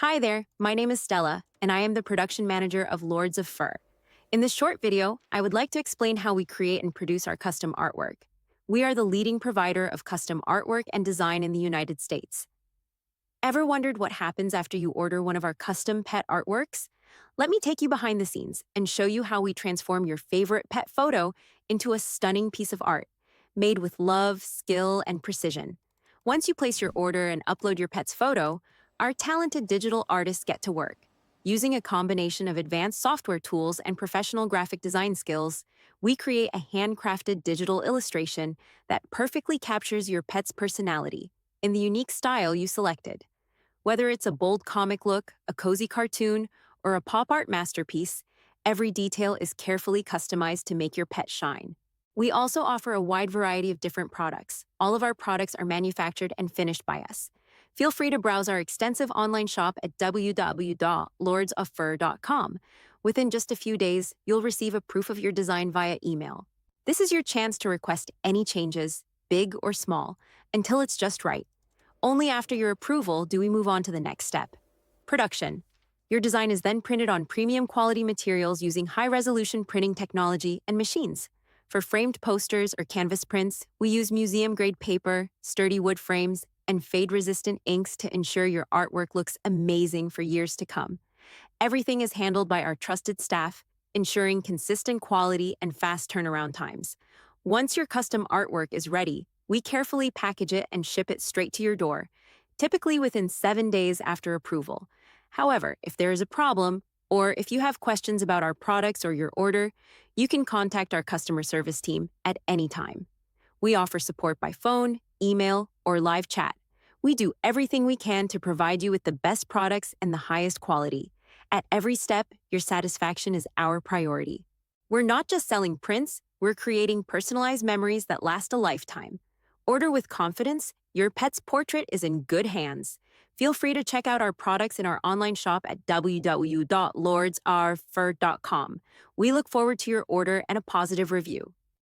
Hi there, my name is Stella, and I am the production manager of Lords of Fur. In this short video, I would like to explain how we create and produce our custom artwork. We are the leading provider of custom artwork and design in the United States. Ever wondered what happens after you order one of our custom pet artworks? Let me take you behind the scenes and show you how we transform your favorite pet photo into a stunning piece of art, made with love, skill, and precision. Once you place your order and upload your pet's photo, our talented digital artists get to work. Using a combination of advanced software tools and professional graphic design skills, we create a handcrafted digital illustration that perfectly captures your pet's personality in the unique style you selected. Whether it's a bold comic look, a cozy cartoon, or a pop art masterpiece, every detail is carefully customized to make your pet shine. We also offer a wide variety of different products. All of our products are manufactured and finished by us. Feel free to browse our extensive online shop at www.lordsoffur.com. Within just a few days, you'll receive a proof of your design via email. This is your chance to request any changes, big or small, until it's just right. Only after your approval do we move on to the next step. Production. Your design is then printed on premium quality materials using high-resolution printing technology and machines. For framed posters or canvas prints, we use museum-grade paper, sturdy wood frames, and fade-resistant inks to ensure your artwork looks amazing for years to come. Everything is handled by our trusted staff, ensuring consistent quality and fast turnaround times. Once your custom artwork is ready, we carefully package it and ship it straight to your door, typically within 7 days after approval. However, if there is a problem, or if you have questions about our products or your order, you can contact our customer service team at any time. We offer support by phone, email, or live chat. We do everything we can to provide you with the best products and the highest quality. At every step, your satisfaction is our priority. We're not just selling prints, we're creating personalized memories that last a lifetime. Order with confidence, your pet's portrait is in good hands. Feel free to check out our products in our online shop at www.lordsrfur.com. We look forward to your order and a positive review.